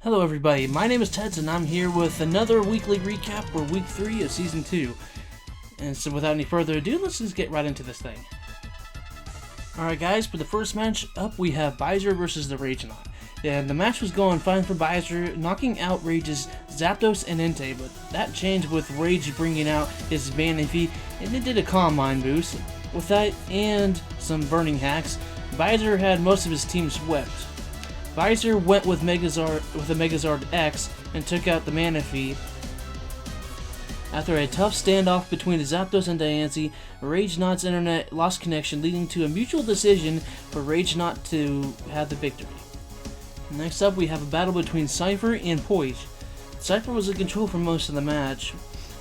Hello everybody, my name is Tetz and I'm here with another weekly recap for week 3 of season 2. And so without any further ado, let's just get right into this thing. Alright guys, for the first match up we have Visor versus the Ragenaut. And the match was going fine for Visor, knocking out Rage's Zapdos and Entei, but that changed with Rage bringing out his Vanity and it did a Calm Mind boost. With that and some burning hacks, Visor had most of his team swept. Visor went with a Megazord X and took out the Manaphy. After a tough standoff between the Zapdos and Diancie, Ragenaut's internet lost connection, leading to a mutual decision for Ragenaut to have the victory. Next up, we have a battle between Cipher and Poise. Cipher was in control for most of the match.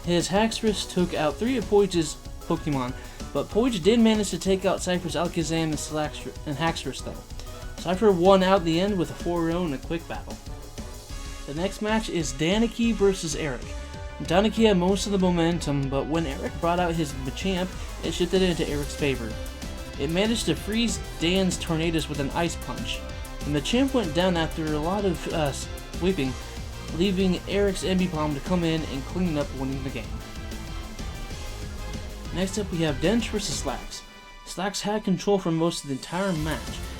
His Haxorus took out 3 of Poise's Pokemon, but Poise did manage to take out Cipher's Alakazam and Haxorus though. Cipher won out the end with a 4-0 in a quick battle. The next match is Danicki versus Eric. Danicki had most of the momentum, but when Eric brought out his Machamp, it shifted into Eric's favor. It managed to freeze Dan's Tornadoes with an Ice Punch. The Machamp went down after a lot of sweeping, leaving Eric's Ambipom to come in and clean up, winning the game. Next up we have Dench versus Slacks. Slacks had control for most of the entire match.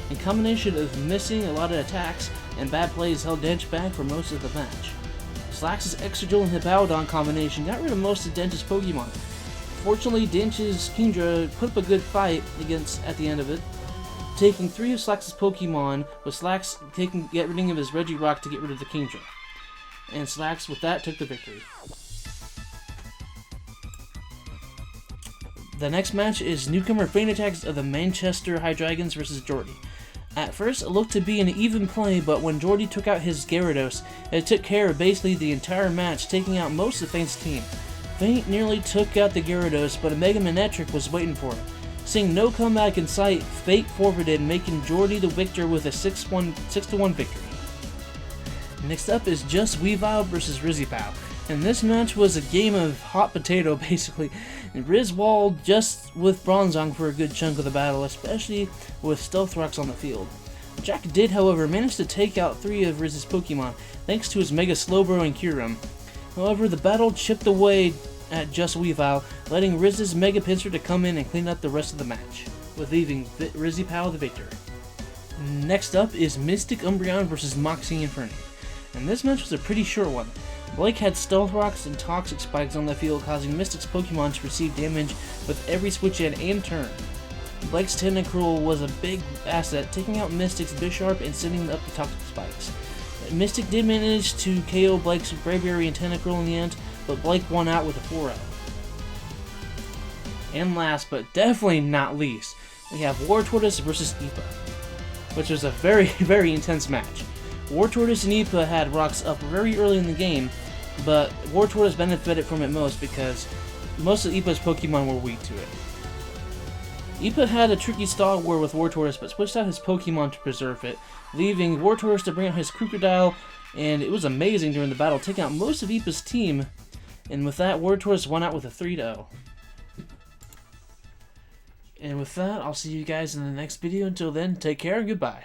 In combination of missing a lot of attacks and bad plays held Dench back for most of the match. Slacks' Excadrill and Hippowdon combination got rid of most of Dench's Pokemon. Fortunately, Dench's Kingdra put up a good fight at the end of it, taking 3 of Slacks' Pokemon, with Slacks getting rid of his Regirock to get rid of the Kingdra. And Slacks with that took the victory. The next match is newcomer Feint Attacks of the Manchester Hydreigons versus Geordie. At first it looked to be an even play, but when Geordie took out his Gyarados, it took care of basically the entire match, taking out most of Feint's team. Feint nearly took out the Gyarados, but a Mega Manectric was waiting for it. Seeing no comeback in sight, Fate forfeited, making Geordie the victor with a 6-1 victory. Next up is Just Weavile versus Rizzy Pal. And this match was a game of hot potato basically. And Riz walled just with Bronzong for a good chunk of the battle, especially with Stealth Rocks on the field. Jack did, however, manage to take out 3 of Riz's Pokemon, thanks to his Mega Slowbro and Kyurem. However, the battle chipped away at Just Weavile, letting Riz's Mega Pinsir to come in and clean up the rest of the match, with leaving Rizzy Pal the victor. Next up is Mystic Umbreon versus Moxie and Fernie. And this match was a pretty short one. Blake had Stealth Rocks and Toxic Spikes on the field, causing Mystic's Pokemon to receive damage with every switch in and turn. Blake's Tentacruel was a big asset, taking out Mystic's Bisharp and sending up the Toxic Spikes. Mystic did manage to KO Blake's Braviary and Tentacruel in the end, but Blake won out with a 4-0. And last, but definitely not least, we have War Tortoise versus Ipa, which was a very, very intense match. War Tortoise and Ipa had rocks up very early in the game, but War Tortoise benefited from it most because most of Ipa's Pokemon were weak to it. Ipa had a tricky Star War with War Tortoise, but switched out his Pokemon to preserve it, leaving War Tortoise to bring out his Crocodile, and it was amazing during the battle, taking out most of Ipa's team, and with that, War Tortoise won out with a 3-0. And with that, I'll see you guys in the next video. Until then, take care and goodbye.